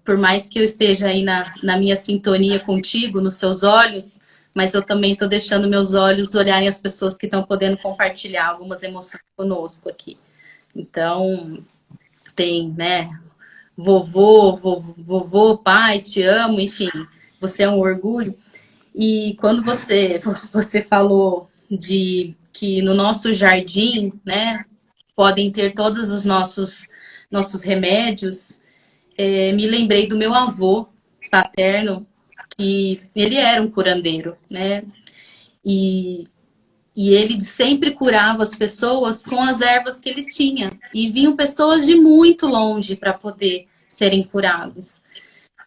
Por mais que eu esteja aí na minha sintonia contigo, nos seus olhos, mas eu também estou deixando meus olhos olharem as pessoas que estão podendo compartilhar algumas emoções conosco aqui. Então, tem, né? Vovô, pai, te amo, enfim, você é um orgulho. E quando você falou de que no nosso jardim, né, podem ter todos os nossos remédios, me lembrei do meu avô paterno, que ele era um curandeiro, né? E ele sempre curava as pessoas com as ervas que ele tinha. E vinham pessoas de muito longe para poder serem curados.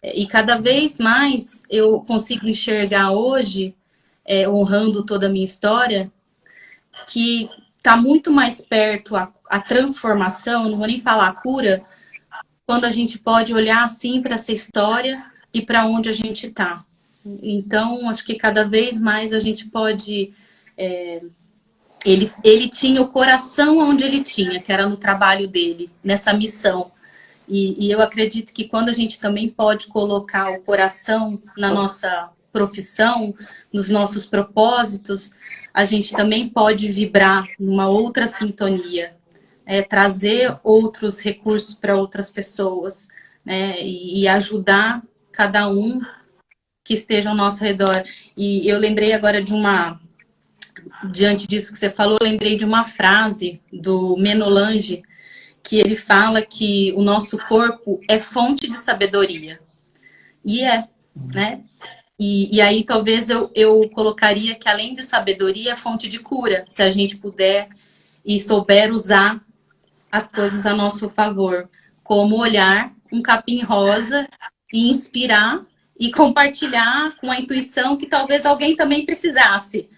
E cada vez mais eu consigo enxergar hoje, honrando toda a minha história, que está muito mais perto a transformação, não vou nem falar a cura, quando a gente pode olhar assim para essa história e para onde a gente está. Então, acho que cada vez mais a gente pode... Ele tinha o coração onde ele tinha, que era no trabalho dele, nessa missão. E eu acredito que quando a gente também pode colocar o coração na nossa profissão, nos nossos propósitos, a gente também pode vibrar numa outra sintonia, trazer outros recursos para outras pessoas, né, e ajudar cada um que esteja ao nosso redor. E eu lembrei agora diante disso que você falou, eu lembrei de uma frase do Menolange, que ele fala que o nosso corpo é fonte de sabedoria. E né? E aí talvez eu colocaria que além de sabedoria, é fonte de cura, se a gente puder e souber usar as coisas a nosso favor, como olhar um capim rosa e inspirar e compartilhar com a intuição que talvez alguém também precisasse.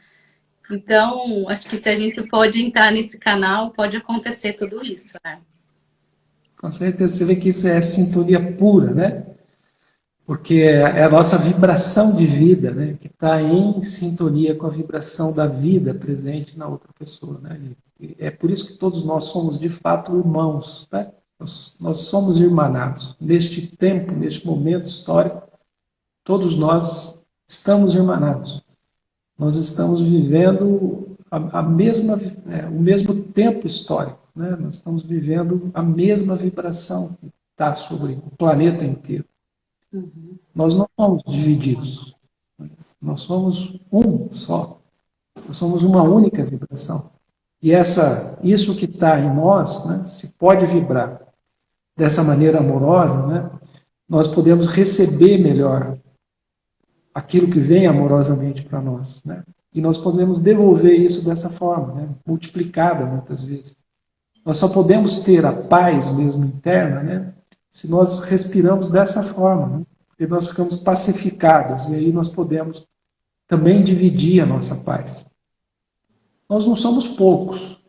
Então, acho que se a gente pode entrar nesse canal, pode acontecer tudo isso, né? Com certeza, você vê que isso é sintonia pura, né? Porque é a nossa vibração de vida, né? Que está em sintonia com a vibração da vida presente na outra pessoa, né? E é por isso que todos nós somos, de fato, irmãos, né? Nós somos irmanados. Neste tempo, neste momento histórico, todos nós estamos irmanados. Nós estamos vivendo o mesmo tempo histórico, né? Nós estamos vivendo a mesma vibração que está sobre o planeta inteiro. Uhum. Nós não somos divididos. Nós somos um só. Nós somos uma única vibração. E isso que está em nós, né, se pode vibrar dessa maneira amorosa, né, nós podemos receber melhor aquilo que vem amorosamente para nós, né? E nós podemos devolver isso dessa forma, né? Multiplicada muitas vezes. Nós só podemos ter a paz mesmo interna, né? Se nós respiramos dessa forma, né? Porque nós ficamos pacificados e aí nós podemos também dividir a nossa paz. Nós não somos poucos.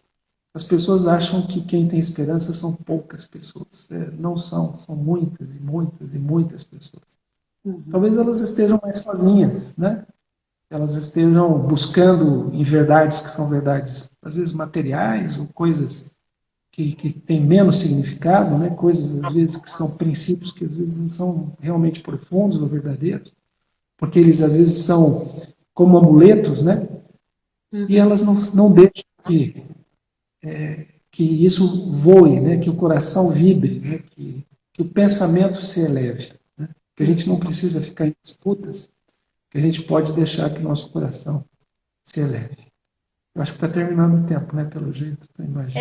As pessoas acham que quem tem esperança são poucas pessoas. Não são, são muitas e muitas e muitas pessoas. Talvez elas estejam mais sozinhas, né? Elas estejam buscando em verdades que são verdades, às vezes materiais, ou coisas que têm menos significado, né? Coisas, às vezes, que são princípios que, às vezes, não são realmente profundos ou verdadeiros, porque eles, às vezes, são como amuletos, né? E elas não deixam que isso voe, né? Que o coração vibre, né? Que o pensamento se eleve. Que a gente não precisa ficar em disputas, que a gente pode deixar que o nosso coração se eleve. Eu acho que está terminando o tempo, né? Pelo jeito, imagino.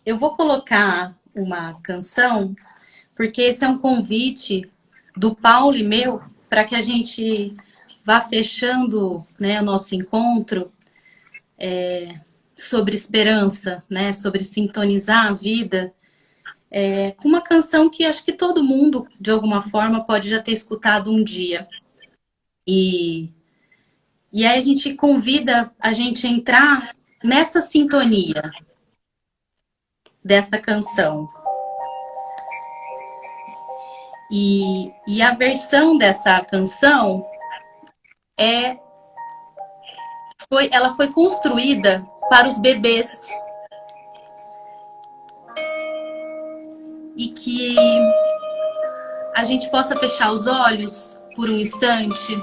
Eu vou colocar uma canção, porque esse é um convite do Paulo e meu, para que a gente vá fechando, né, o nosso encontro sobre esperança, né? Sobre sintonizar a vida. Com uma canção que acho que todo mundo, de alguma forma, pode já ter escutado um dia. E aí a gente convida a gente a entrar nessa sintonia dessa canção. E a versão dessa canção ela foi construída para os bebês. E que a gente possa fechar os olhos por um instante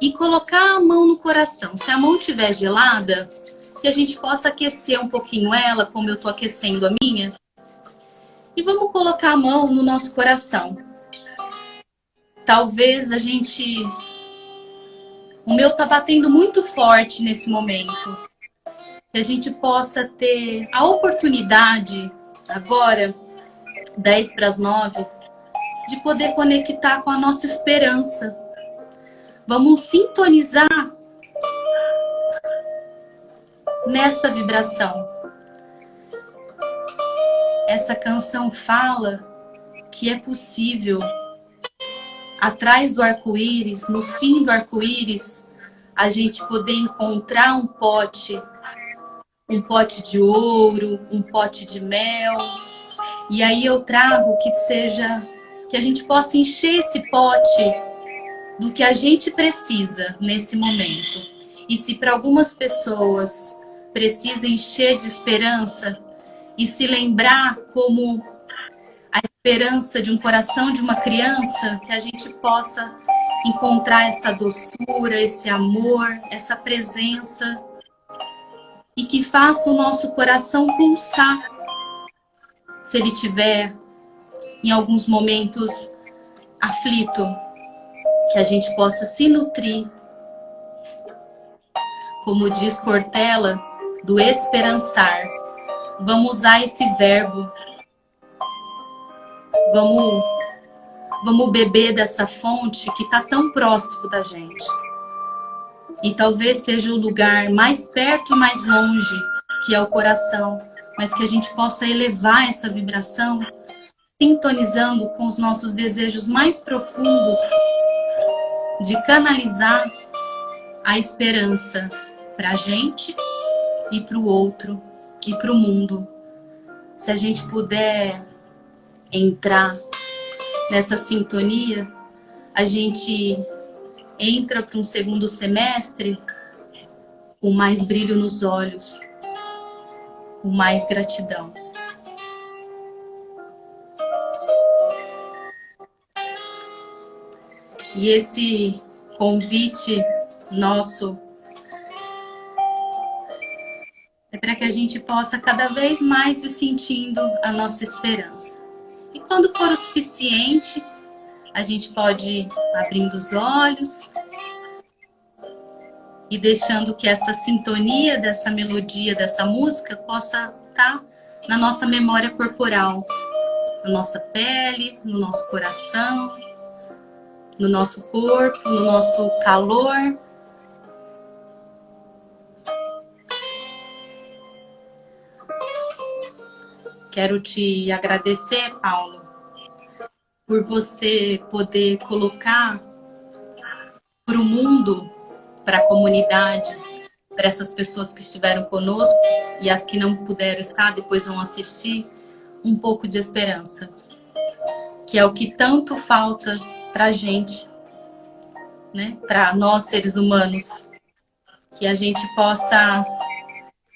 e colocar a mão no coração. Se a mão estiver gelada, que a gente possa aquecer um pouquinho ela, como eu estou aquecendo a minha. E vamos colocar a mão no nosso coração. Talvez o meu está batendo muito forte nesse momento. Que a gente possa ter a oportunidade agora, 8:50, de poder conectar com a nossa esperança. Vamos sintonizar nessa vibração. Essa canção fala que é possível, atrás do arco-íris, no fim do arco-íris, a gente poder encontrar um pote de ouro, um pote de mel. E aí eu trago que a gente possa encher esse pote do que a gente precisa nesse momento. E se para algumas pessoas precisa encher de esperança e se lembrar como a esperança de um coração de uma criança, que a gente possa encontrar essa doçura, esse amor, essa presença, e que faça o nosso coração pulsar. Se ele tiver em alguns momentos aflito, que a gente possa se nutrir, como diz Cortella, do esperançar. Vamos usar esse verbo. Vamos beber dessa fonte que está tão próximo da gente. E talvez seja o lugar mais perto e mais longe que é o coração, mas que a gente possa elevar essa vibração, sintonizando com os nossos desejos mais profundos de canalizar a esperança para a gente e para o outro e para o mundo. Se a gente puder entrar nessa sintonia, a gente entra para um segundo semestre com mais brilho nos olhos, com mais gratidão. E esse convite nosso é para que a gente possa cada vez mais ir sentindo a nossa esperança. E quando for o suficiente, a gente pode ir abrindo os olhos e deixando que essa sintonia dessa melodia, dessa música, possa estar na nossa memória corporal, na nossa pele, no nosso coração, no nosso corpo, no nosso calor. Quero te agradecer, Paulo, por você poder colocar para o mundo, para a comunidade, para essas pessoas que estiveram conosco e as que não puderam estar, depois vão assistir, um pouco de esperança, que é o que tanto falta para a gente, né? Para nós seres humanos, que a gente possa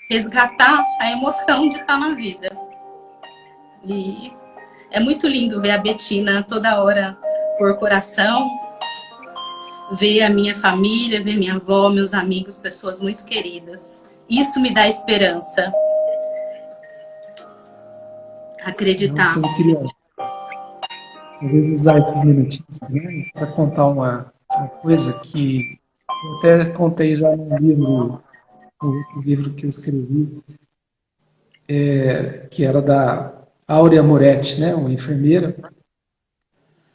resgatar a emoção de estar na vida. E é muito lindo ver a Betina toda hora por coração, ver a minha família, ver minha avó, meus amigos, pessoas muito queridas. Isso me dá esperança. Acreditar. Nossa, eu queria talvez usar esses minutinhos finais para contar uma coisa que eu até contei já no livro, no livro que eu escrevi, que era da Áurea Moretti, né, uma enfermeira.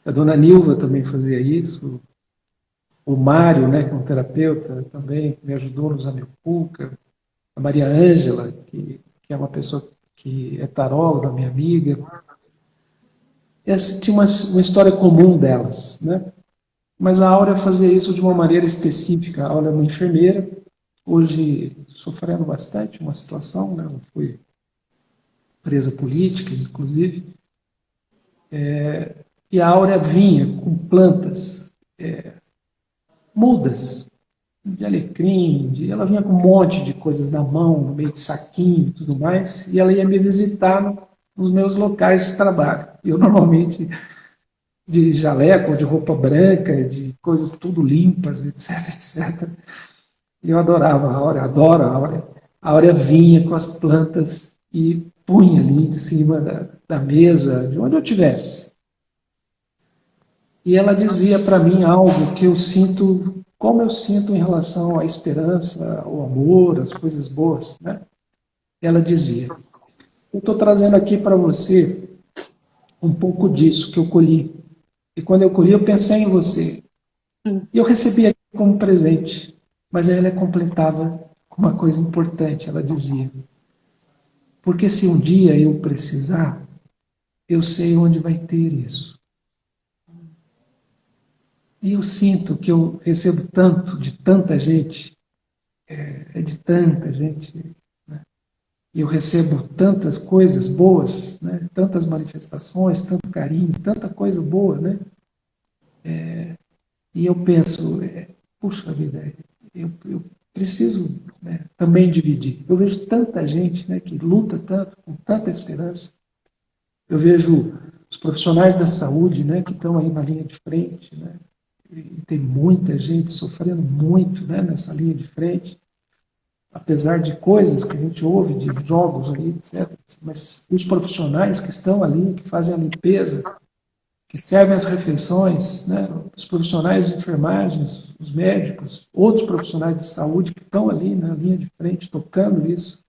A dona Nilva também fazia isso. O Mário, né, que é um terapeuta, também me ajudou nos Amepuca. A Maria Ângela, que é uma pessoa que é taróloga, minha amiga. Essa tinha uma história comum delas, né? Mas a Áurea fazia isso de uma maneira específica. A Áurea é uma enfermeira, hoje sofrendo bastante uma situação, né? Ela foi presa política, inclusive. E a Áurea vinha com plantas mudas, de alecrim, ela vinha com um monte de coisas na mão, no meio de saquinho e tudo mais, e ela ia me visitar nos meus locais de trabalho. Eu normalmente de jaleco, de roupa branca, de coisas tudo limpas, etc, etc. E eu adorava a Áurea, adoro a Áurea. A Áurea vinha com as plantas e punha ali em cima da mesa, de onde eu estivesse. E ela dizia para mim algo que eu sinto, como eu sinto em relação à esperança, ao amor, às coisas boas, né? Ela dizia: eu estou trazendo aqui para você um pouco disso que eu colhi. E quando eu colhi, eu pensei em você. E eu recebi aqui como presente. Mas aí ela completava com uma coisa importante. Ela dizia: porque se um dia eu precisar, eu sei onde vai ter isso. E eu sinto que eu recebo tanto de tanta gente, de tanta gente, né? E eu recebo tantas coisas boas, né? Tantas manifestações, tanto carinho, tanta coisa boa, né? E eu penso, puxa vida, eu preciso, né, também dividir. Eu vejo tanta gente, né, que luta tanto, com tanta esperança. Eu vejo os profissionais da saúde, né, que estão aí na linha de frente, né? E tem muita gente sofrendo muito, né, nessa linha de frente, apesar de coisas que a gente ouve, de jogos aí, etc. Mas os profissionais que estão ali, que fazem a limpeza, que servem as refeições, né, os profissionais de enfermagem, os médicos, outros profissionais de saúde que estão ali na linha de frente, tocando isso,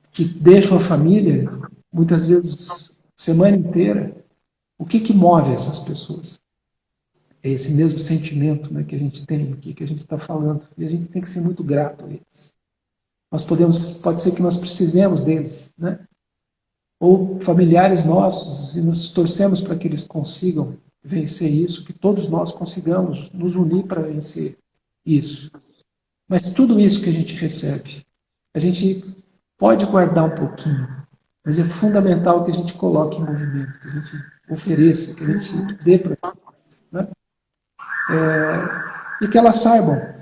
que deixam a família, muitas vezes, semana inteira. O que move essas pessoas? É esse mesmo sentimento, né, que a gente tem aqui, que a gente está falando. E a gente tem que ser muito grato a eles. pode ser que nós precisemos deles, né? Ou familiares nossos, e nós torcemos para que eles consigam vencer isso, que todos nós consigamos nos unir para vencer isso. Mas tudo isso que a gente recebe, a gente pode guardar um pouquinho, mas é fundamental que a gente coloque em movimento, que a gente ofereça, que a gente dê para as pessoas, né? E que elas saibam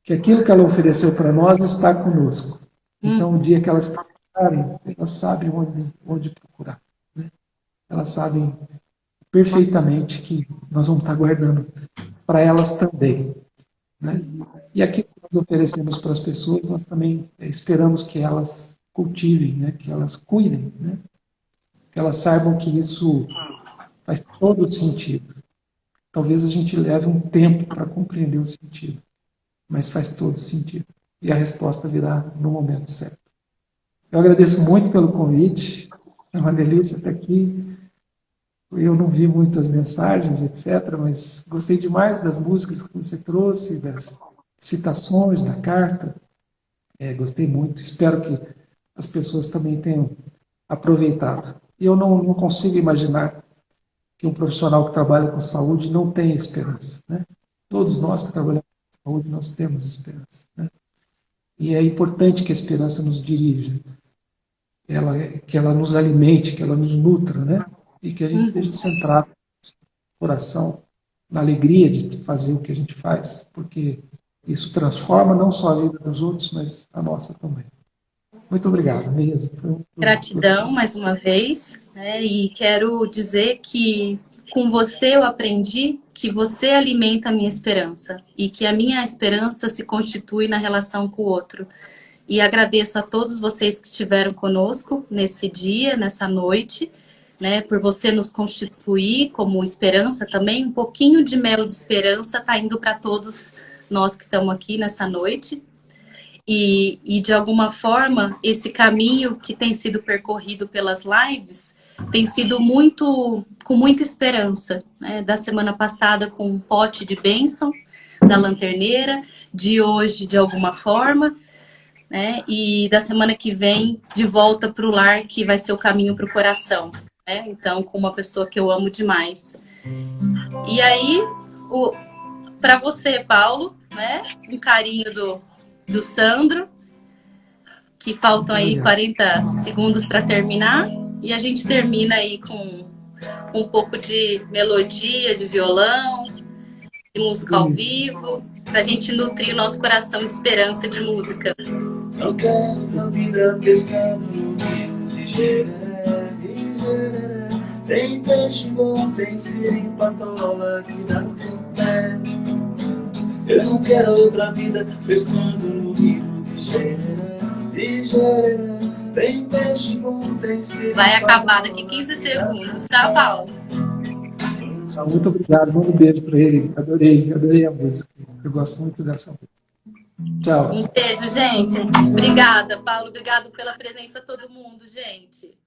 que aquilo que ela ofereceu para nós está conosco. Então, o dia que elas precisarem, elas sabem onde procurar, né? Elas sabem perfeitamente que nós vamos estar guardando para elas também, né? E aquilo que nós oferecemos para as pessoas, nós também esperamos que elas cultivem, né? Que elas cuidem, né? Que elas saibam que isso faz todo sentido. Talvez a gente leve um tempo para compreender o sentido, mas faz todo sentido. E a resposta virá no momento certo. Eu agradeço muito pelo convite. É uma delícia estar aqui. Eu não vi muitas mensagens, etc., mas gostei demais das músicas que você trouxe, das citações, da carta. Gostei muito. Espero que as pessoas também tenham aproveitado. E eu não consigo imaginar que um profissional que trabalha com saúde não tenha esperança, né? Todos nós que trabalhamos com saúde, nós temos esperança, né? E é importante que a esperança nos dirija, que ela nos alimente, que ela nos nutra, né? E que a gente esteja centrado no coração, na alegria de fazer o que a gente faz, porque isso transforma não só a vida dos outros, mas a nossa também. Muito obrigado mesmo. Foi Gratidão mais uma vez, né? E quero dizer que com você eu aprendi que você alimenta a minha esperança e que a minha esperança se constitui na relação com o outro. E agradeço a todos vocês que estiveram conosco nesse dia, nessa noite, né? Por você nos constituir como esperança também. Um pouquinho de mel de esperança está indo para todos nós que estamos aqui nessa noite. E de alguma forma, esse caminho que tem sido percorrido pelas lives tem sido com muita esperança, né? Da semana passada com um pote de bênção da lanterneira, de hoje de alguma forma, né? E da semana que vem de volta para o lar, que vai ser o caminho para o coração, né? Então, com uma pessoa que eu amo demais. E aí, para você, Paulo, né? Um carinho do Sandro, que faltam aí 40 segundos para terminar, e a gente termina aí com um pouco de melodia, de violão, de música ao vivo, para a gente nutrir o nosso coração de esperança de música. Não quero outra vida pescando no rio de Jeré, de Jeré. Tem peixe bom, tem siri, patola que dá no pé. Eu não quero outra vida pescando no rio de Jeré, de Jeré. Tem peixe bom, tem siri. Vai acabar daqui 15 segundos, tá, Paulo? Muito obrigado, manda um beijo para ele. Adorei a música. Eu gosto muito dessa música. Tchau. Um beijo, gente. Obrigada, Paulo. Obrigado pela presença de todo mundo, gente.